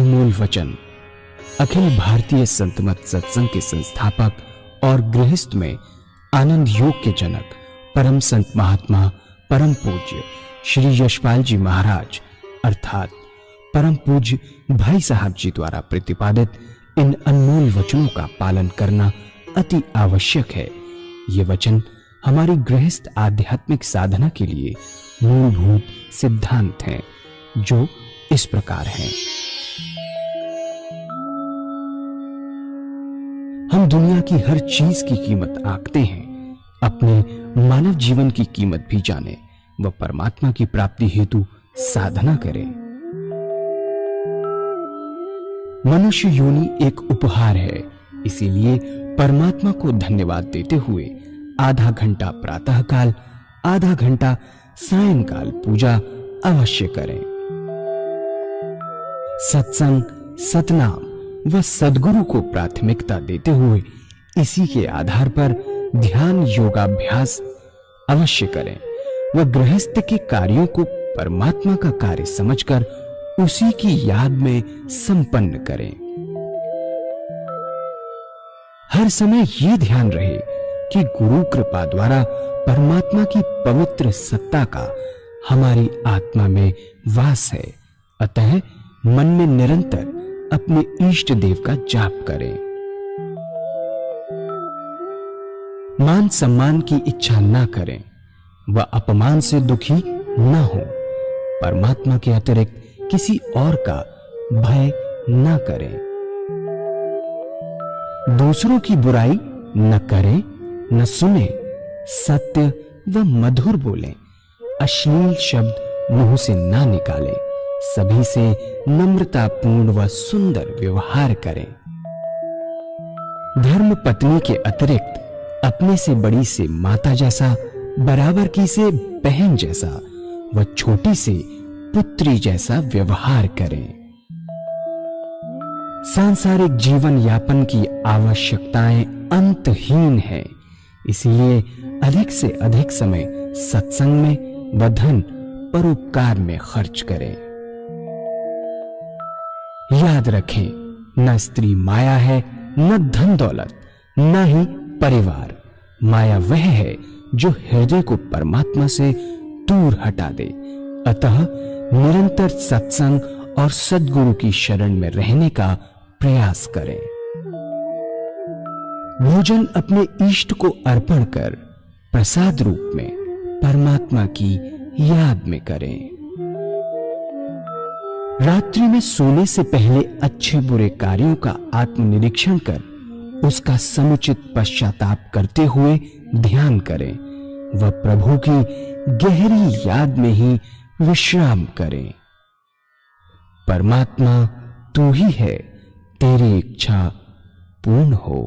अनमोल वचन अखिल भारतीय संत मत सत्संग के संस्थापक और गृहस्थ में आनंद योग के जनक परम संत महात्मा परम पूज्य श्री यशपाल जी महाराज अर्थात परम पूज्य भाई साहब जी द्वारा प्रतिपादित इन अनमोल वचनों का पालन करना अति आवश्यक है। ये वचन हमारी गृहस्थ आध्यात्मिक साधना के लिए मूलभूत सिद्धांत हैं, जो इस प्रकार हैं। हम दुनिया की हर चीज की कीमत आंकते हैं, अपने मानव जीवन की कीमत भी जाने व परमात्मा की प्राप्ति हेतु साधना करें। मनुष्य योनि एक उपहार है, इसीलिए परमात्मा को धन्यवाद देते हुए आधा घंटा प्रातःकाल, आधा घंटा सायंकाल पूजा अवश्य करें। सत्संग, सतनाम व सद्गुरु को प्राथमिकता देते हुए इसी के आधार पर ध्यान योगाभ्यास अवश्य करें व गृहस्थ के कार्यों को परमात्मा का कार्य समझकर उसी की याद में संपन्न करें। हर समय ये ध्यान रहे कि गुरु कृपा द्वारा परमात्मा की पवित्र सत्ता का हमारी आत्मा में वास है, अतः मन में निरंतर अपने इष्ट देव का जाप करें। मान सम्मान की इच्छा ना करें व अपमान से दुखी ना हो। परमात्मा के अतिरिक्त किसी और का भय ना करें। दूसरों की बुराई न करें, न सुने, सत्य व मधुर बोलें, अश्लील शब्द मुंह से ना निकालें, सभी से नम्रतापूर्ण व सुंदर व्यवहार करें। धर्म पत्नी के अतिरिक्त अपने से बड़ी से माता जैसा, बराबर की से बहन जैसा व छोटी से पुत्री जैसा व्यवहार करें। सांसारिक जीवन यापन की आवश्यकताएं अंतहीन है, इसलिए अधिक से अधिक समय सत्संग में व धन परोपकार में खर्च करें। याद रखें, न स्त्री माया है, न धन दौलत, न ही परिवार। माया वह है जो हृदय को परमात्मा से दूर हटा दे। अतः निरंतर सत्संग और सद्गुरु की शरण में रहने का प्रयास करें। भोजन अपने इष्ट को अर्पण कर प्रसाद रूप में परमात्मा की याद में करें। रात्रि में सोने से पहले अच्छे बुरे कार्यों का आत्मनिरीक्षण कर उसका समुचित पश्चाताप करते हुए ध्यान करें व प्रभु की गहरी याद में ही विश्राम करें। परमात्मा तू ही है, तेरी इच्छा पूर्ण हो।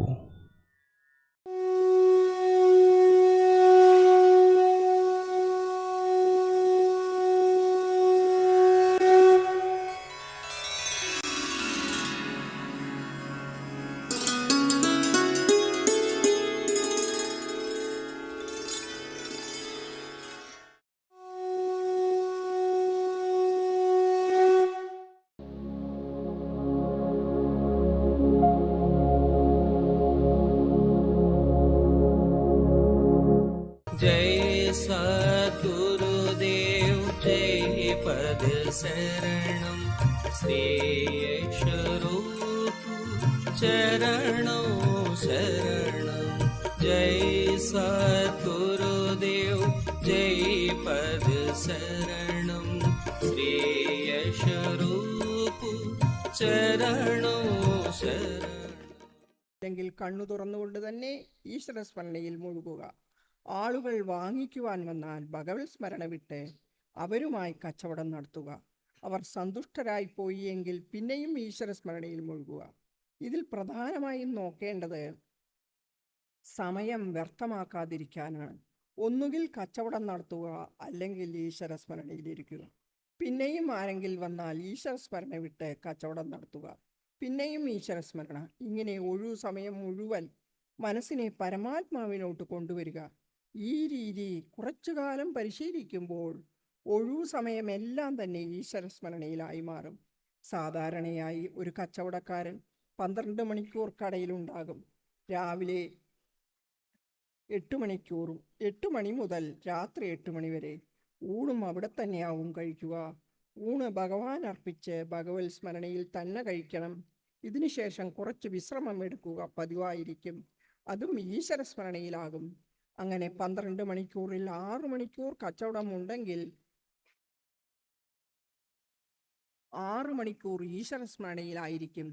जय सद्गुरुदेव जय पद शरणं श्रेयस्वरूप चरणों शरणं। जय सद्गुरुदेव जय पद शरणं श्रेयस्वरूप चरणों शरणं। എങ്കിൽ കണ്ണു തുറന്നുകൊണ്ട് തന്നെ ഈശ്വര സ്മരണയിൽ മുഴുകുക. ആളുകൾ വാങ്ങിക്കുവാൻ വന്നാൽ ഭഗവത് സ്മരണ വിട്ട് അവരുമായി കച്ചവടം നടത്തുക. അവർ സന്തുഷ്ടരായി പോയി എങ്കിൽ പിന്നെയും ഈശ്വര സ്മരണയിൽ മുഴുകുക. ഇതിൽ പ്രധാനമായും നോക്കേണ്ടത് സമയം വ്യർത്ഥമാക്കാതിരിക്കാനാണ്. ഒന്നുകിൽ കച്ചവടം നടത്തുക, അല്ലെങ്കിൽ ഈശ്വര സ്മരണയിലിരിക്കുക. പിന്നെയും ആരെങ്കിൽ വന്നാൽ ഈശ്വര സ്മരണ വിട്ട് കച്ചവടം നടത്തുക, പിന്നെയും ഈശ്വര സ്മരണ. ഇങ്ങനെ ഒഴിവു സമയം മുഴുവൻ മനസ്സിനെ പരമാത്മാവിനോട്ട് കൊണ്ടുവരിക. ഈ രീതി കുറച്ചു കാലം പരിശീലിക്കുമ്പോൾ ഒഴിവു സമയമെല്ലാം തന്നെ ഈശ്വര സ്മരണയിലായി മാറും. സാധാരണയായി ഒരു കച്ചവടക്കാരൻ 12 മണിക്കൂർ കടയിലുണ്ടാകും. രാവിലെ 8 മണിക്കൂറും 8 മണി മുതൽ രാത്രി 8 മണി വരെ. ഊണും അവിടെ തന്നെയാവും കഴിക്കുക. ഊണ് ഭഗവാൻ അർപ്പിച്ച് ഭഗവത് സ്മരണയിൽ തന്നെ കഴിക്കണം. ഇതിനുശേഷം കുറച്ച് വിശ്രമം എടുക്കുക പതിവായിരിക്കും. അതും ഈശ്വര സ്മരണയിലാകും. അങ്ങനെ 12 മണിക്കൂറിൽ 6 മണിക്കൂർ കച്ചവടം ഉണ്ടെങ്കിൽ 6 മണിക്കൂർ ഈശ്വര സ്മരണയിലായിരിക്കും.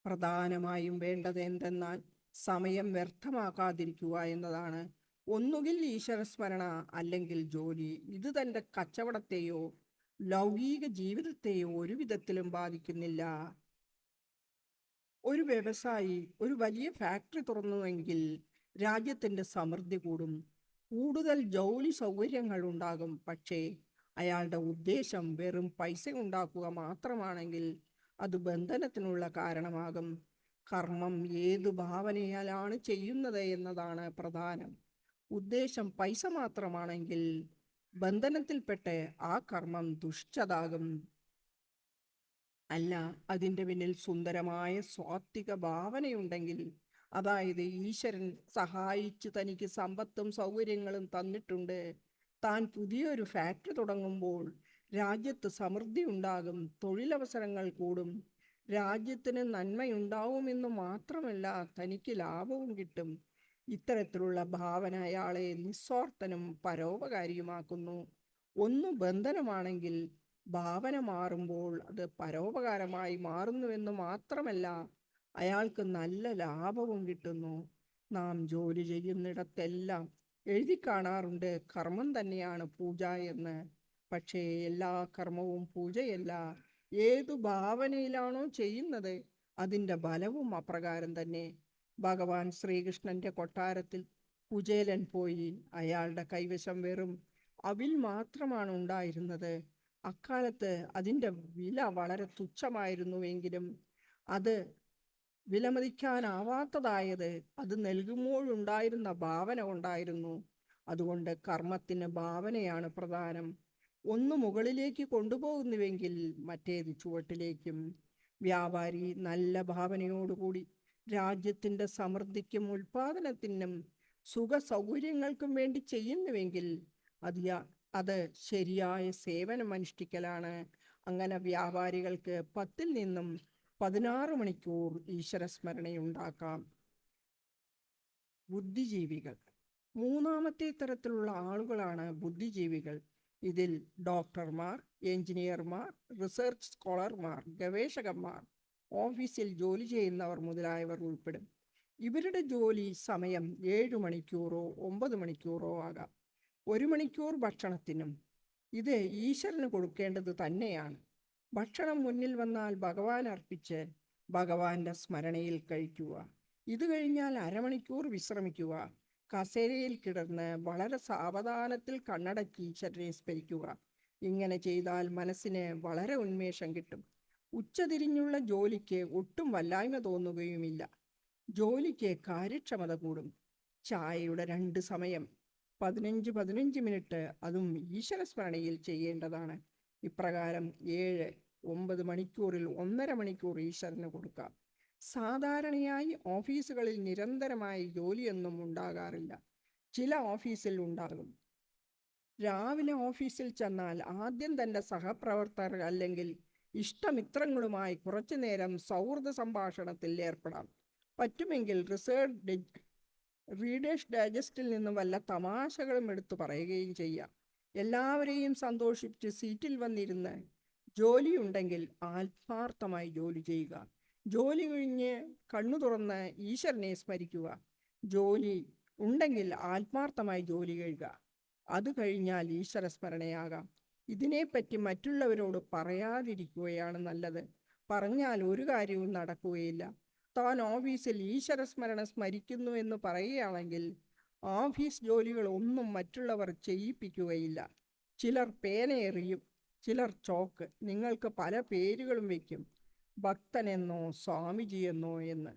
പ്രധാനമായും വേണ്ടത് എന്തെന്നാൽ സമയം വ്യർത്ഥമാക്കാതിരിക്കുക എന്നതാണ്. ഒന്നുകിൽ ഈശ്വര സ്മരണ അല്ലെങ്കിൽ ജോലി. ഇത് തൻ്റെ കച്ചവടത്തെയോ ലൗകിക ജീവിതത്തെയോ ഒരു വിധത്തിലും ബാധിക്കുന്നില്ല. ഒരു വ്യവസായി ഒരു വലിയ ഫാക്ടറി തുറന്നുവെങ്കിൽ രാജ്യത്തിൻ്റെ സമൃദ്ധി കൂടും, കൂടുതൽ ജോലി സൗകര്യങ്ങൾ ഉണ്ടാകും. പക്ഷേ അയാളുടെ ഉദ്ദേശം വെറും പൈസ ഉണ്ടാക്കുക മാത്രമാണെങ്കിൽ അത് ബന്ധനത്തിനുള്ള കാരണമാകും. കർമ്മം ഏതു ഭാവനയാലാണ് ചെയ്യുന്നത് എന്നതാണ് പ്രധാനം. ഉദ്ദേശം പൈസ മാത്രമാണെങ്കിൽ ബന്ധനത്തിൽപ്പെട്ട് ആ കർമ്മം ദുഷ്ചതാകും. അല്ല, അതിൻ്റെ പിന്നിൽ സുന്ദരമായ സ്വാത്വിക ഭാവനയുണ്ടെങ്കിൽ, അതായത് ഈശ്വരൻ സഹായിച്ച് തനിക്ക് സമ്പത്തും സൗകര്യങ്ങളും തന്നിട്ടുണ്ട്, താൻ പുതിയൊരു ഫാക്ടറി തുടങ്ങുമ്പോൾ രാജ്യത്ത് സമൃദ്ധി ഉണ്ടാകും, തൊഴിലവസരങ്ങൾ കൂടും, രാജ്യത്തിന് നന്മയുണ്ടാവുമെന്ന് മാത്രമല്ല തനിക്ക് ലാഭവും കിട്ടും. ഇത്തരത്തിലുള്ള ഭാവന അയാളെ നിസ്വാർത്ഥനും പരോപകാരിയുമാക്കുന്നു. ഒന്ന് ബന്ധനമാണെങ്കിൽ ഭാവന മാറുമ്പോൾ അത് പരോപകാരമായി മാറുന്നുവെന്ന് മാത്രമല്ല, അയാൾക്ക് നല്ല ലാഭവും കിട്ടുന്നു. നാം ജോലി ചെയ്യുന്നിടത്തെല്ലാം എഴുതി കാണാറുണ്ട് കർമ്മം തന്നെയാണ് പൂജ എന്ന്. പക്ഷേ എല്ലാ കർമ്മവും പൂജയല്ല. ഏതു ഭാവനയിലാണോ ചെയ്യുന്നത് അതിൻ്റെ ഫലവും അപ്രകാരം തന്നെ. ഭഗവാൻ ശ്രീകൃഷ്ണന്റെ കൊട്ടാരത്തിൽ കുചേലൻ പോയി. അയാളുടെ കൈവശം വെറും അവിൽ മാത്രമാണ് ഉണ്ടായിരുന്നത്. അക്കാലത്ത് അതിൻ്റെ വില വളരെ തുച്ഛമായിരുന്നുവെങ്കിലും അത് വിലമതിക്കാനാവാത്തതായത് അത് നൽകുമ്പോഴുണ്ടായിരുന്ന ഭാവന കൊണ്ടായിരുന്നു. അതുകൊണ്ട് കർമ്മത്തിന് ഭാവനയാണ് പ്രധാനം. ഒന്ന് മുകളിലേക്ക് കൊണ്ടുപോകുന്നുവെങ്കിൽ മറ്റേത് ചുവട്ടിലേക്കും. വ്യാപാരി നല്ല ഭാവനയോടുകൂടി രാജ്യത്തിൻ്റെ സമൃദ്ധിക്കും ഉൽപാദനത്തിനും സുഖ സൗകര്യങ്ങൾക്കും വേണ്ടി ചെയ്യുന്നുവെങ്കിൽ അത് ശരിയായ സേവനം അനുഷ്ഠിക്കലാണ്. അങ്ങനെ വ്യാപാരികൾക്ക് 10 നിന്നും 16 മണിക്കൂർ ഈശ്വരസ്മരണയുണ്ടാക്കാം. ബുദ്ധിജീവികൾ. മൂന്നാമത്തെ തരത്തിലുള്ള ആളുകളാണ് ബുദ്ധിജീവികൾ. ഇതിൽ ഡോക്ടർമാർ, എഞ്ചിനീയർമാർ, റിസർച്ച് സ്കോളർമാർ, ഗവേഷകന്മാർ, ഓഫീസിൽ ജോലി ചെയ്യുന്നവർ മുതലായവർ ഉൾപ്പെടും. ഇവരുടെ ജോലി സമയം 7 മണിക്കൂറോ 9 മണിക്കൂറോ ആകാം. 1 മണിക്കൂർ ഭക്ഷണത്തിനും. ഇത് ഈശ്വരന് കൊടുക്കേണ്ടത് തന്നെയാണ്. ഭക്ഷണം മുന്നിൽ വന്നാൽ ഭഗവാൻ അർപ്പിച്ച് ഭഗവാന്റെ സ്മരണയിൽ കഴിക്കുക. ഇത് കഴിഞ്ഞാൽ അരമണിക്കൂർ വിശ്രമിക്കുക. കസേരയിൽ കിടന്ന് വളരെ സാവധാനത്തിൽ കണ്ണടക്കി ഈശ്വരനെ സ്മരിക്കുക. ഇങ്ങനെ ചെയ്താൽ മനസ്സിന് വളരെ ഉന്മേഷം കിട്ടും. ഉച്ചതിരിഞ്ഞുള്ള ജോലിക്ക് ഒട്ടും വല്ലായ്മ തോന്നുകയുമില്ല. ജോലിക്ക് കാര്യക്ഷമത കൂടും. ചായയുടെ 2 സമയം 15 മിനിറ്റ് അതും ഈശ്വരസ്മരണയിൽ ചെയ്യേണ്ടതാണ്. ഇപ്രകാരം 7-9 മണിക്കൂറിൽ 1.5 മണിക്കൂർ ഈശ്വരന് കൊടുക്കാം. സാധാരണയായി ഓഫീസുകളിൽ നിരന്തരമായി ജോലിയൊന്നും ഉണ്ടാകാറില്ല. ചില ഓഫീസിൽ ഉണ്ടാകും. രാവിലെ ഓഫീസിൽ ചെന്നാൽ ആദ്യം തൻ്റെ സഹപ്രവർത്തകർ അല്ലെങ്കിൽ ഇഷ്ടമിത്രങ്ങളുമായി കുറച്ചു നേരം സൗഹൃദ സംഭാഷണത്തിൽ ഏർപ്പെടാം. പറ്റുമെങ്കിൽ റീഡേഴ്സ് ഡൈജസ്റ്റിൽ നിന്ന് വല്ല തമാശകളും എടുത്തു പറയുകയും ചെയ്യാം. എല്ലാവരെയും സന്തോഷിപ്പിച്ച് സീറ്റിൽ വന്നിരുന്ന് ജോലിയുണ്ടെങ്കിൽ ആത്മാർത്ഥമായി ജോലി ചെയ്യുക. ജോലി കഴിഞ്ഞ് കണ്ണു തുറന്ന് ഈശ്വരനെ സ്മരിക്കുക. ജോലി ഉണ്ടെങ്കിൽ ആത്മാർത്ഥമായി ജോലി ചെയ്യുക. അത് കഴിഞ്ഞാൽ ഈശ്വര സ്മരണയാകാം. ഇതിനെപ്പറ്റി മറ്റുള്ളവരോട് പറയാതിരിക്കുകയാണ് നല്ലത്. പറഞ്ഞാൽ ഒരു കാര്യവും നടക്കുകയില്ല. താൻ ഓഫീസിൽ ഈശ്വര സ്മരണ സ്മരിക്കുന്നു എന്ന് പറയുകയാണെങ്കിൽ ഓഫീസ് ജോലികൾ ഒന്നും മറ്റുള്ളവർ ചെയ്യിപ്പിക്കുകയില്ല. ചിലർ പേനയെറിയും, ചിലർ ചോക്ക്, നിങ്ങൾക്ക് പല പേരുകളും വയ്ക്കും, ഭക്തനെന്നോ സ്വാമിജിയെന്നോ എന്ന്.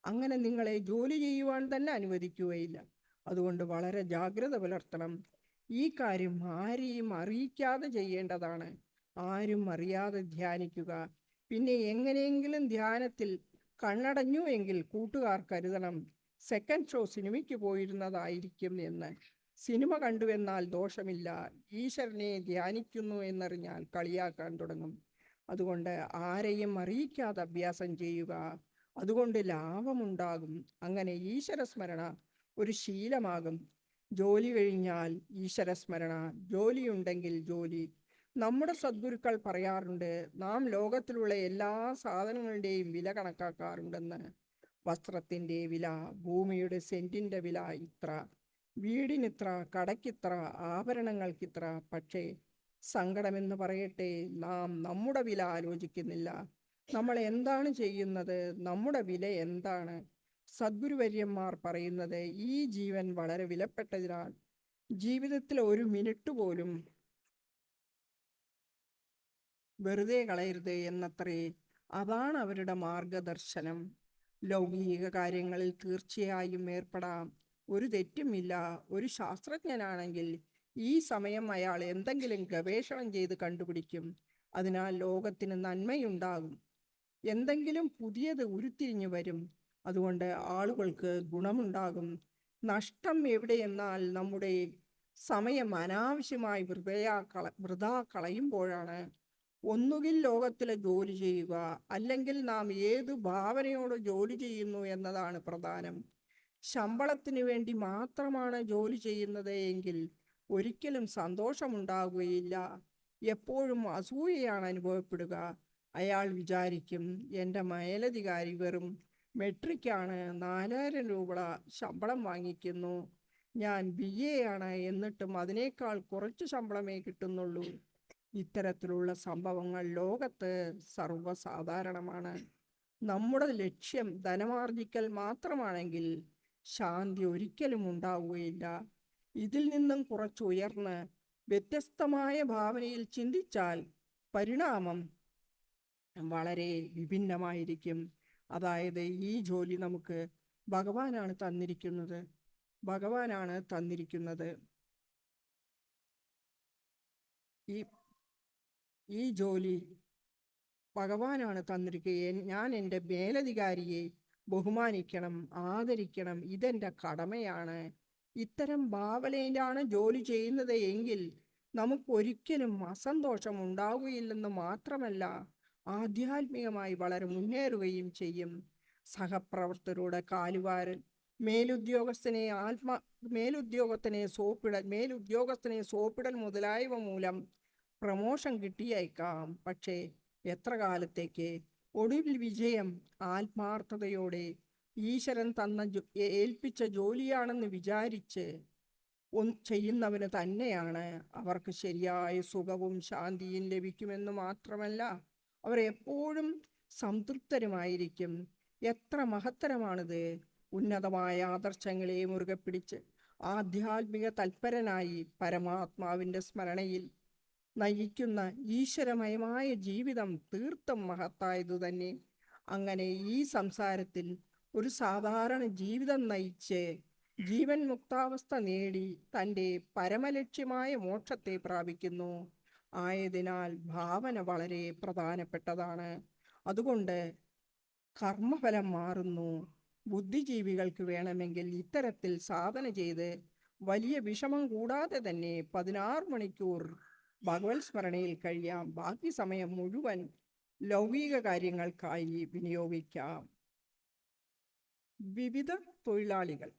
അങ്ങനെ നിങ്ങളെ ജോലി ചെയ്യുവാൻ തന്നെ അനുവദിക്കുകയില്ല. അതുകൊണ്ട് വളരെ ജാഗ്രത പുലർത്തണം. ഈ കാര്യം ആരെയും അറിയിക്കാതെ ചെയ്യേണ്ടതാണ്. ആരും അറിയാതെ ധ്യാനിക്കുക. പിന്നെ എങ്ങനെയെങ്കിലും ധ്യാനത്തിൽ കണ്ണടഞ്ഞു എങ്കിൽ കൂട്ടുകാർ കരുതണം സെക്കൻഡ് ഷോ സിനിമയ്ക്ക് പോയിരുന്നതായിരിക്കും എന്ന്. സിനിമ കണ്ടുവെന്നാൽ ദോഷമില്ല, ഈശ്വരനെ ധ്യാനിക്കുന്നു എന്നറിഞ്ഞാൽ കളിയാക്കാൻ തുടങ്ങും. അതുകൊണ്ട് ആരെയും അറിയിക്കാതെ അഭ്യാസം ചെയ്യുക, അതുകൊണ്ട് ലാഭമുണ്ടാകും. അങ്ങനെ ഈശ്വരസ്മരണ ഒരു ശീലമാകും. ജോലി കഴിഞ്ഞാൽ ഈശ്വരസ്മരണ, ജോലിയുണ്ടെങ്കിൽ ജോലി. നമ്മുടെ സദ്ഗുരുക്കൾ പറയാറുണ്ട്, നാം ലോകത്തിലുള്ള എല്ലാ സാധനങ്ങളുടെയും വില കണക്കാക്കാറുണ്ടെന്ന്. വസ്ത്രത്തിൻ്റെ വില, ഭൂമിയുടെ സെന്റിൻ്റെ വില ഇത്ര, വീടിനിത്ര, കടയ്ക്കിത്ര, ആഭരണങ്ങൾക്കിത്ര. പക്ഷേ സങ്കടമെന്ന് പറയട്ടെ, നാം നമ്മുടെ വില ആലോചിക്കുന്നില്ല. നമ്മൾ എന്താണ് ചെയ്യുന്നത്, നമ്മുടെ വില എന്താണ്? സദ്ഗുരുവര്യന്മാർ പറയുന്നത്, ഈ ജീവൻ വളരെ വിലപ്പെട്ടതിനാൽ ജീവിതത്തിൽ ഒരു മിനിറ്റ് പോലും വെറുതെ കളയരുത് എന്നത്രേ. അതാണ് അവരുടെ മാർഗദർശനം. ലൗകിക കാര്യങ്ങളിൽ തീർച്ചയായും ഏർപ്പെടാം, ഒരു തെറ്റുമില്ല. ഒരു ശാസ്ത്രജ്ഞനാണെങ്കിൽ ഈ സമയം അയാൾ എന്തെങ്കിലും ഗവേഷണം ചെയ്ത് കണ്ടുപിടിക്കും. അതിനാൽ ലോകത്തിന് നന്മയുണ്ടാകും, എന്തെങ്കിലും പുതിയത് ഉരുത്തിരിഞ്ഞു വരും. അതുകൊണ്ട് ആളുകൾക്ക് ഗുണമുണ്ടാകും. നഷ്ടം എവിടെയെന്നാൽ നമ്മുടെ സമയം അനാവശ്യമായി വൃഥാ കളയുമ്പോഴാണ്. ഒന്നുകിൽ ലോകത്തിലെ ജോലി ചെയ്യുക, അല്ലെങ്കിൽ നാം ഏത് ഭാവനയോട് ജോലി ചെയ്യുന്നു എന്നതാണ് പ്രധാനം. ശമ്പളത്തിന് വേണ്ടി മാത്രമാണ് ജോലി ചെയ്യുന്നത് എങ്കിൽ ഒരിക്കലും സന്തോഷമുണ്ടാകുകയില്ല, എപ്പോഴും അസൂയയാണ് അനുഭവപ്പെടുക. അയാൾ വിചാരിക്കും, എൻ്റെ മേലധികാരി വെറും മെട്രിക്കാണ്, 4000 രൂപ ശമ്പളം വാങ്ങിക്കുന്നു, ഞാൻ BA ആണ്, എന്നിട്ടും അതിനേക്കാൾ കുറച്ച് ശമ്പളമേ കിട്ടുന്നുള്ളൂ. ഇത്തരത്തിലുള്ള സംഭവങ്ങൾ ലോകത്ത് സർവ്വസാധാരണമാണ്. നമ്മുടെ ലക്ഷ്യം ധനമാർജിക്കൽ മാത്രമാണെങ്കിൽ ശാന്തി ഒരിക്കലും ഉണ്ടാവുകയില്ല. ഇതിൽ നിന്നും കുറച്ചുയർന്ന് വ്യത്യസ്തമായ ഭാവനയിൽ ചിന്തിച്ചാൽ പരിണാമം വളരെ വിഭിന്നമായിരിക്കും. അതായത് ഈ ജോലി നമുക്ക് ഭഗവാനാണ് തന്നിരിക്കുന്നത്. ഈ ജോലി ഭഗവാനാണ് തന്നിരിക്കുക. ഞാൻ എൻ്റെ മേലധികാരിയെ ബഹുമാനിക്കണം, ആദരിക്കണം, ഇതെൻ്റെ കടമയാണ്. ഇത്തരം ഭാവനയിലാണ് ജോലി ചെയ്യുന്നത് എങ്കിൽ നമുക്കൊരിക്കലും അസന്തോഷം ഉണ്ടാവുകയില്ലെന്ന് മാത്രമല്ല, ആധ്യാത്മികമായി വളരെ മുന്നേറുകയും ചെയ്യും. സഹപ്രവർത്തകരുടെ കാലുവാരൽ, മേലുദ്യോഗസ്ഥനെ സോപ്പിടൽ മുതലായവ മൂലം പ്രമോഷൻ കിട്ടിയേക്കാം. പക്ഷേ എത്ര കാലത്തേക്ക്? ഒടുവിൽ വിജയം ആത്മാർത്ഥതയോടെ ഈശ്വരൻ ഏൽപ്പിച്ച ജോലിയാണെന്ന് വിചാരിച്ച് ചെയ്യുന്നവന് തന്നെയാണ് അവർക്ക് ശരിയായ സുഖവും ശാന്തിയും ലഭിക്കുമെന്ന് മാത്രമല്ല, അവർ എപ്പോഴും സംതൃപ്തരുമായിരിക്കും. എത്ര മഹത്തരമാണിത്! ഉന്നതമായ ആദർശങ്ങളെ മുറുകെ പിടിച്ച് ആധ്യാത്മിക തൽപരനായി പരമാത്മാവിൻ്റെ സ്മരണയിൽ നയിക്കുന്ന ഈശ്വരമയമായ ജീവിതം തീർത്തും മഹത്തായതു തന്നെ. അങ്ങനെ ഈ സംസാരത്തിൽ ഒരു സാധാരണ ജീവിതം നയിച്ച് ജീവൻ മുക്താവസ്ഥ നേടി തൻ്റെ പരമലക്ഷ്യമായ മോക്ഷത്തെ പ്രാപിക്കുന്നു. ആയതിനാൽ ഭാവന വളരെ പ്രധാനപ്പെട്ടതാണ്. അതുകൊണ്ട് കർമ്മഫലം മാറുന്നു. ബുദ്ധിജീവികൾക്ക് വേണമെങ്കിൽ ഇത്തരത്തിൽ സാധന ചെയ്ത് വലിയ വിഷമം കൂടാതെ തന്നെ 16 മണിക്കൂർ ഭഗവത് സ്മരണയിൽ കഴിയാം. ബാക്കി സമയം മുഴുവൻ ലൗകിക കാര്യങ്ങൾക്കായി വിനിയോഗിക്കാം. വിവിധ തൊഴിലാളികൾ.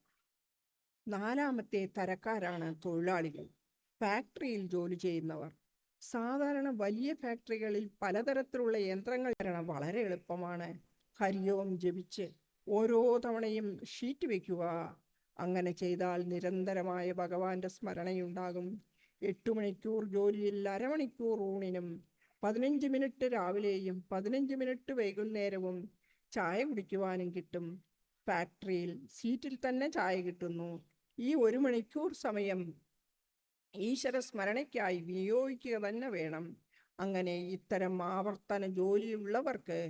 4ാമത്തെ തരക്കാരാണ് തൊഴിലാളികൾ. ഫാക്ടറിയിൽ ജോലി ചെയ്യുന്നവർ. സാധാരണ വലിയ ഫാക്ടറികളിൽ പലതരത്തിലുള്ള യന്ത്രങ്ങൾ വളരെ എളുപ്പമാണ്. ഹരിയോം ജപിച്ച് ഓരോ തവണയും ഷീറ്റ് വയ്ക്കുക. അങ്ങനെ ചെയ്താൽ നിരന്തരമായ ഭഗവാന്റെ സ്മരണയുണ്ടാകും. 8 മണിക്കൂർ ജോലിയിൽ അരമണിക്കൂർ ഊണിനും 15 മിനിറ്റ് രാവിലെയും 15 മിനിറ്റ് വൈകുന്നേരവും ചായ കുടിക്കുവാനും കിട്ടും. ഫാക്ടറിയിൽ സീറ്റിൽ തന്നെ ചായ കിട്ടുന്നു. ഈ 1 മണിക്കൂർ സമയം ഈശ്വര സ്മരണയ്ക്കായി വിനിയോഗിക്കുക തന്നെ വേണം. അങ്ങനെ ഇത്തരം ആവർത്തന ജോലിയുള്ളവർക്ക്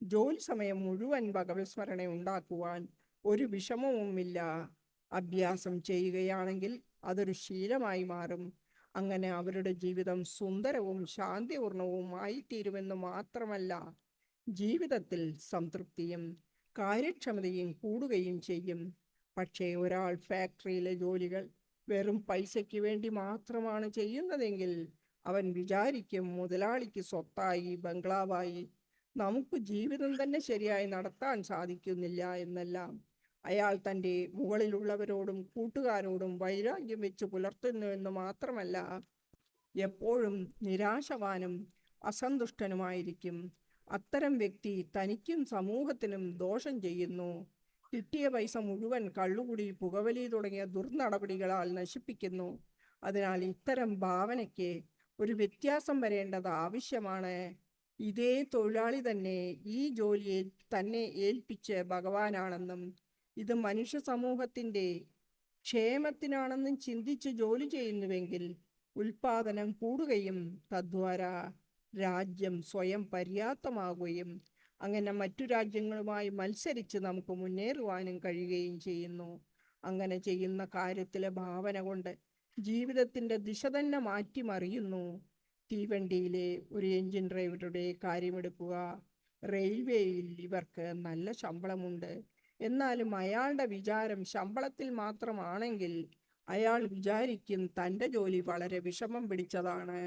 ജോലി സമയം മുഴുവൻ ഭഗവത് സ്മരണ ഉണ്ടാക്കുവാൻ ഒരു വിഷമവുമില്ല. അഭ്യാസം ചെയ്യുകയാണെങ്കിൽ അതൊരു ശീലമായി മാറും. അങ്ങനെ അവരുടെ ജീവിതം സുന്ദരവും ശാന്തിപൂർണവും ആയിത്തീരുമെന്ന് മാത്രമല്ല, ജീവിതത്തിൽ സംതൃപ്തിയും കാര്യക്ഷമതയും കൂടുകയും ചെയ്യും. പക്ഷേ ഒരാൾ ഫാക്ടറിയിലെ ജോലികൾ വെറും പൈസയ്ക്ക് വേണ്ടി മാത്രമാണ് ചെയ്യുന്നതെങ്കിൽ അവൻ വിചാരിക്കും മുതലാളിക്ക് സ്വത്തായി ബംഗ്ലാവായി നമുക്ക് ജീവിതം തന്നെ ശരിയായി നടത്താൻ സാധിക്കുന്നില്ല എന്നെല്ലാം. അയാൾ തൻ്റെ മുകളിലുള്ളവരോടും കൂട്ടുകാരോടും വൈരാഗ്യം വെച്ച് പുലർത്തുന്നുവെന്ന് മാത്രമല്ല, എപ്പോഴും നിരാശവാനും അസന്തുഷ്ടനുമായിരിക്കും. അത്തരം വ്യക്തി തനിക്കും സമൂഹത്തിനും ദോഷം ചെയ്യുന്നു. കിട്ടിയ പൈസ മുഴുവൻ കള്ളുകുടി, പുകവലി തുടങ്ങിയ ദുർനടപടികളാൽ നശിപ്പിക്കുന്നു. അതിനാൽ ഇത്തരം ഭാവനയ്ക്ക് ഒരു വ്യത്യാസം വരേണ്ടത് ആവശ്യമാണ്. ഇതേ തൊഴിലാളി തന്നെ ഈ ജോലിയെ തന്നെ ഏൽപ്പിച്ച് ഭഗവാനാണെന്നും ഇത് മനുഷ്യ സമൂഹത്തിൻ്റെ ക്ഷേമത്തിനാണെന്നും ചിന്തിച്ച് ജോലി ചെയ്യുന്നുവെങ്കിൽ ഉൽപാദനം കൂടുകയും തദ്വാരാ രാജ്യം സ്വയം പര്യാപ്തമാകുകയും അങ്ങനെ മറ്റു രാജ്യങ്ങളുമായി മത്സരിച്ച് നമുക്ക് മുന്നേറുവാനും കഴിയുകയും ചെയ്യുന്നു. അങ്ങനെ ചെയ്യുന്ന കാര്യത്തിലെ ഭാവന കൊണ്ട് ജീവിതത്തിൻ്റെ ദിശ തന്നെ മാറ്റിമറിയുന്നു. തീവണ്ടിയിലെ ഒരു എഞ്ചിൻ ഡ്രൈവറുടെ കാര്യമെടുക്കുക. റെയിൽവേയിൽ ഇവർക്ക് നല്ല ശമ്പളമുണ്ട്. എന്നാലും അയാളുടെ വിചാരം ശമ്പളത്തിൽ മാത്രമാണെങ്കിൽ അയാൾ വിചാരിക്കും തൻ്റെ ജോലി വളരെ വിഷമം പിടിച്ചതാണ്,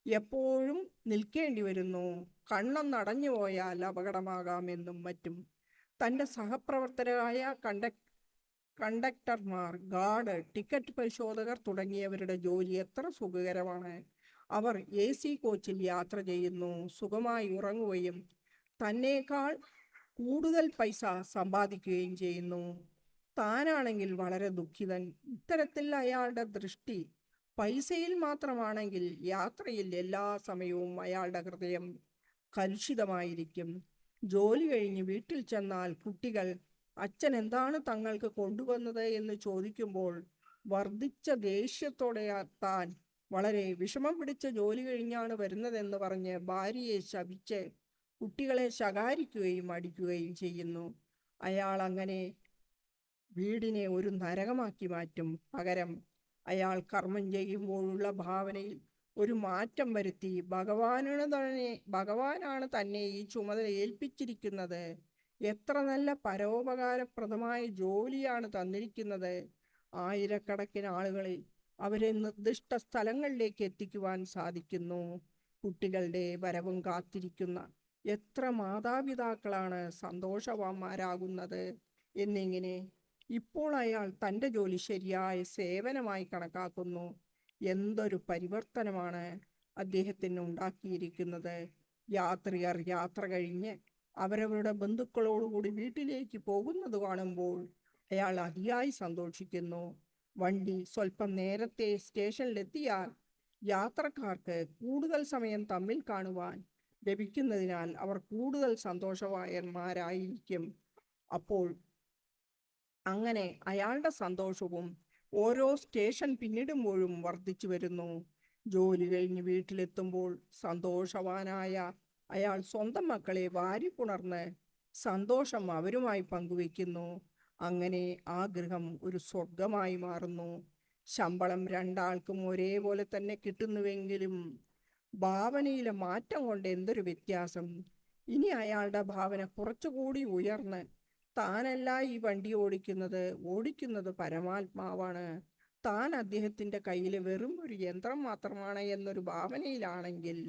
എപ്പോഴും നിൽക്കേണ്ടി വരുന്നു, കണ്ണൊന്നടഞ്ഞു പോയാൽ അപകടമാകാമെന്നും മറ്റും. തൻ്റെ സഹപ്രവർത്തകരായ കണ്ടക്ടർമാർ, ഗാർഡ്, ടിക്കറ്റ് പരിശോധകർ തുടങ്ങിയവരുടെ ജോലി എത്ര സുഖകരമാണ്. അവർ AC കോച്ചിൽ യാത്ര ചെയ്യുന്നു, സുഖമായി ഉറങ്ങുകയും തന്നേക്കാൾ കൂടുതൽ പൈസ സമ്പാദിക്കുകയും ചെയ്യുന്നു. താനാണെങ്കിൽ വളരെ ദുഃഖിതൻ. ഇത്തരത്തിൽ അയാളുടെ ദൃഷ്ടി പൈസയിൽ മാത്രമാണെങ്കിൽ യാത്രയിൽ എല്ലാ സമയവും അയാളുടെ ഹൃദയം കലുഷിതമായിരിക്കും. ജോലി കഴിഞ്ഞ് വീട്ടിൽ ചെന്നാൽ കുട്ടികൾ അച്ഛൻ എന്താണ് തങ്ങൾക്ക് കൊണ്ടുവന്നത് എന്ന് ചോദിക്കുമ്പോൾ വർദ്ധിച്ച ദേഷ്യത്തോടെ താൻ വളരെ വിഷമം പിടിച്ച ജോലി കഴിഞ്ഞാണ് വരുന്നതെന്ന് പറഞ്ഞ് ഭാര്യയെ ശപിച്ച് കുട്ടികളെ ശകാരിക്കുകയും അടിക്കുകയും ചെയ്യുന്നു. അയാൾ അങ്ങനെ വീടിനെ ഒരു നരകമാക്കി മാറ്റും. പകരം അയാൾ കർമ്മം ചെയ്യുമ്പോഴുള്ള ഭാവനയിൽ ഒരു മാറ്റം വരുത്തി ഭഗവാനാണ് തന്നെ ഈ ചുമതല ഏൽപ്പിച്ചിരിക്കുന്നത്, എത്ര നല്ല പരോപകാരപ്രദമായ ജോലിയാണ് തന്നിരിക്കുന്നത്, ആയിരക്കണക്കിന് ആളുകളെ അവരെ നിർദ്ദിഷ്ട സ്ഥലങ്ങളിലേക്ക് എത്തിക്കുവാൻ സാധിക്കുന്നു, കുട്ടികളുടെ വരവും കാത്തിരിക്കുന്ന എത്ര മാതാപിതാക്കളാണ് സന്തോഷവാന്മാരാകുന്നത് എന്നിങ്ങനെ. ഇപ്പോൾ അയാൾ തൻ്റെ ജോലി ശരിയായ സേവനമായി കണക്കാക്കുന്നു. എന്തൊരു പരിവർത്തനമാണ് അദ്ദേഹത്തിന് ഉണ്ടാക്കിയിരിക്കുന്നത്. യാത്രികർ യാത്ര കഴിഞ്ഞ് അവരവരുടെ ബന്ധുക്കളോടുകൂടി വീട്ടിലേക്ക് പോകുന്നത് കാണുമ്പോൾ അയാൾ അതിയായി സന്തോഷിക്കുന്നു. വണ്ടി സ്വല്പം നേരത്തെ സ്റ്റേഷനിലെത്തിയാൽ യാത്രക്കാർക്ക് കൂടുതൽ സമയം തമ്മിൽ കാണുവാൻ ലഭിക്കുന്നതിനാൽ അവർ കൂടുതൽ സന്തോഷവാന്മാരായിരിക്കും. അപ്പോൾ അങ്ങനെ അയാളുടെ സന്തോഷവും ഓരോ സ്റ്റേഷൻ പിന്നിടുമ്പോഴും വർദ്ധിച്ചു വരുന്നു. ജോലി കഴിഞ്ഞ് വീട്ടിലെത്തുമ്പോൾ സന്തോഷവാനായ അയാൾ സ്വന്തം മക്കളെ വാരിപ്പുണർന്ന് സന്തോഷം അവരുമായി പങ്കുവെക്കുന്നു. അങ്ങനെ ആ ഗൃഹം ഒരു സ്വർഗമായി മാറുന്നു. ശമ്പളം രണ്ടാൾക്കും ഒരേപോലെ തന്നെ കിട്ടുന്നുവെങ്കിലും ഭാവനയിലെ മാറ്റം കൊണ്ട് എന്തൊരു വ്യത്യാസം. ഇനി അയാളുടെ ഭാവന കുറച്ചുകൂടി ഉയർന്ന് താനല്ല ഈ വണ്ടി ഓടിക്കുന്നത് പരമാത്മാവാണ്, താൻ അദ്ദേഹത്തിൻ്റെ കയ്യിൽ വെറും ഒരു യന്ത്രം മാത്രമാണ് എന്നൊരു ഭാവനയിലാണെങ്കിൽ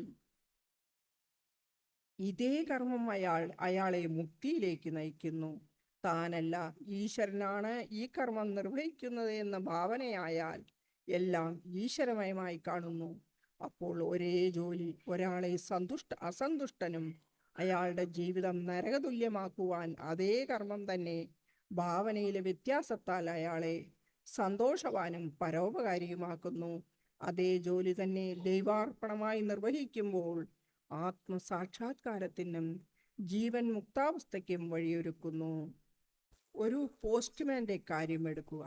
ഇതേ കർമ്മം അയാളെ മുക്തിയിലേക്ക് നയിക്കുന്നു. താനല്ല ഈശ്വരനാണ് ഈ കർമ്മം നിർവഹിക്കുന്നത് എന്ന ഭാവനയായാൽ എല്ലാം ഈശ്വരമയമായി കാണുന്നു. അപ്പോൾ ഒരേ ജോലി ഒരാളെ അസന്തുഷ്ടനും അയാളുടെ ജീവിതം നരകതുല്യമാക്കുവാൻ അതേ കർമ്മം തന്നെ ഭാവനയിലെ വ്യത്യാസത്താൽ അയാളെ സന്തോഷവാനും പരോപകാരിയുമാക്കുന്നു. അതേ ജോലി തന്നെ ദൈവാർപ്പണമായി നിർവഹിക്കുമ്പോൾ ആത്മസാക്ഷാത്കാരത്തിനും ജീവൻ മുക്താവസ്ഥയ്ക്കും വഴിയൊരുക്കുന്നു. ഒരു പോസ്റ്റ്മാൻ്റെ കാര്യം എടുക്കുക.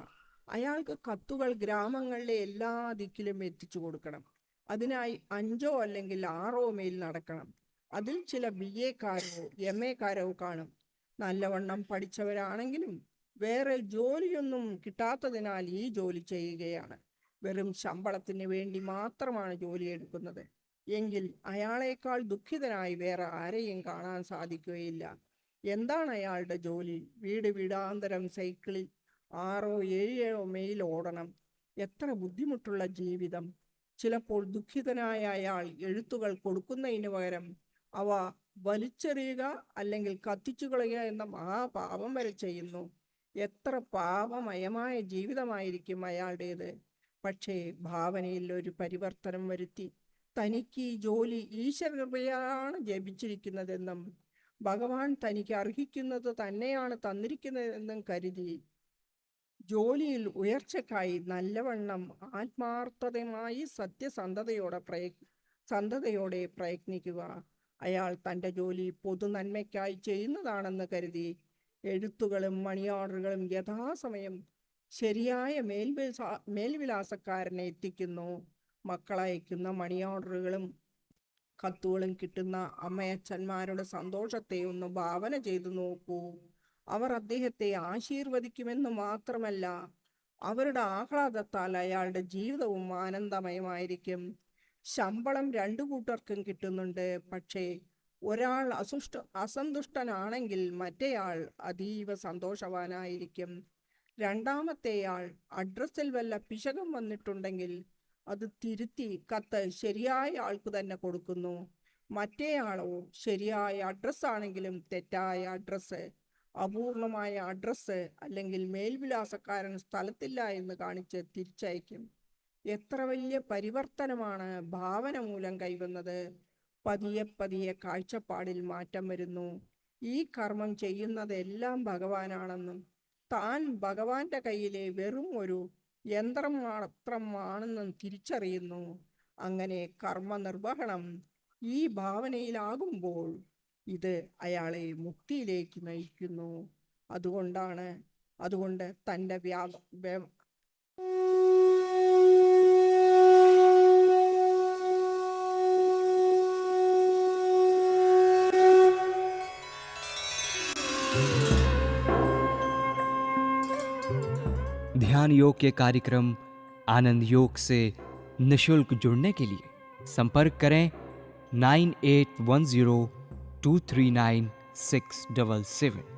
അയാൾക്ക് കത്തുകൾ ഗ്രാമങ്ങളിലെ എല്ലാ ദിക്കിലും എത്തിച്ചു കൊടുക്കണം. അതിനായി 5 അല്ലെങ്കിൽ 6 മൈൽ നടക്കണം. അതിൽ ചില BA-കാരോ MA-കാരോ കാണും. നല്ലവണ്ണം പഠിച്ചവരാണെങ്കിലും വേറെ ജോലിയൊന്നും കിട്ടാത്തതിനാൽ ഈ ജോലി ചെയ്യുകയാണ്. വെറും ശമ്പളത്തിന് വേണ്ടി മാത്രമാണ് ജോലി എടുക്കുന്നത്. എങ്കിൽ അയാളേക്കാൾ ദുഃഖിതനായി വേറെ ആരെയും കാണാൻ സാധിക്കുകയില്ല. എന്താണ് അയാളുടെ ജോലി? വീട് വീടാന്തരം സൈക്കിളിൽ 6-7 മൈൽ ഓടണം. എത്ര ബുദ്ധിമുട്ടുള്ള ജീവിതം! ചിലപ്പോൾ ദുഃഖിതനായ അയാൾ എഴുത്തുകൾ കൊടുക്കുന്നതിന് പകരം അവ വലിച്ചെറിയുക അല്ലെങ്കിൽ കത്തിച്ചു കളയുക എന്ന മഹാപാപം വരെ ചെയ്യുന്നു. എത്ര പാപമയമായ ജീവിതമായിരിക്കും അയാളുടേത്. പക്ഷേ ഭാവനയിൽ ഒരു പരിവർത്തനം വരുത്തി തനിക്ക് ഈ ജോലി ഈശ്വരകൃപയാണ് ജപിച്ചിരിക്കുന്നതെന്നും ഭഗവാൻ തനിക്ക് അർഹിക്കുന്നത് തന്നെയാണ് തന്നിരിക്കുന്നതെന്നും കരുതി ജോലിയിൽ ഉയർച്ചയ്ക്കായി നല്ലവണ്ണം ആത്മാർത്ഥതയുമായി സത്യസന്ധതയോടെ പ്രയത്നിക്കുക. അയാൾ തൻ്റെ ജോലി പൊതുനന്മയ്ക്കായി ചെയ്യുന്നതാണെന്ന് കരുതി എഴുത്തുകളും മണി ഓർഡറുകളും യഥാസമയം ശരിയായ മേൽവിലാസക്കാരനെ എത്തിക്കുന്നു. മക്കളയക്കുന്ന മണി ഓർഡറുകളും കത്തുകളും കിട്ടുന്ന അമ്മയച്ഛന്മാരുടെ സന്തോഷത്തെ ഒന്ന് ഭാവന ചെയ്തു നോക്കൂ. അവർ അദ്ദേഹത്തെ ആശീർവദിക്കുമെന്ന് മാത്രമല്ല, അവരുടെ ആഹ്ലാദത്താൽ അയാളുടെ ജീവിതവും ആനന്ദമയമായിരിക്കും. ശമ്പളം 2 കൂട്ടർക്കും കിട്ടുന്നുണ്ട്. പക്ഷേ ഒരാൾ അസന്തുഷ്ടനാണെങ്കിൽ മറ്റേയാൾ അതീവ സന്തോഷവാനായിരിക്കും. രണ്ടാമത്തെയാൾ അഡ്രസ്സിൽ വല്ല പിശകും വന്നിട്ടുണ്ടെങ്കിൽ അത് തിരുത്തി കത്ത് ശരിയായ ആൾക്ക് തന്നെ കൊടുക്കുന്നു. മറ്റേയാളോ ശരിയായ അഡ്രസ്സാണെങ്കിലും തെറ്റായ അഡ്രസ്സ്, അപൂർണമായ അഡ്രസ്സ് അല്ലെങ്കിൽ മേൽവിലാസക്കാരൻ സ്ഥലത്തില്ല എന്ന് കാണിച്ച് തിരിച്ചയക്കും. എത്ര വലിയ പരിവർത്തനമാണ് ഭാവന മൂലം കൈവന്നത്! പതിയെ പതിയെ കാഴ്ചപ്പാടിൽ മാറ്റം വരുന്നു. ഈ കർമ്മം ചെയ്യുന്നതെല്ലാം ഭഗവാനാണെന്നും താൻ ഭഗവാന്റെ കയ്യിലെ വെറും ഒരു യന്ത്രം മാത്രമാണെന്നും തിരിച്ചറിയുന്നു. അങ്ങനെ കർമ്മനിർവഹണം ഈ ഭാവനയിലാകുമ്പോൾ ഇത് അയാളെ മുക്തിയിലേക്ക് നയിക്കുന്നു. അതുകൊണ്ട് തൻ്റെ ध्यान योग के कार्यक्रम आनंद योग से निशुल्क जुड़ने के लिए संपर्क करें 9810239677।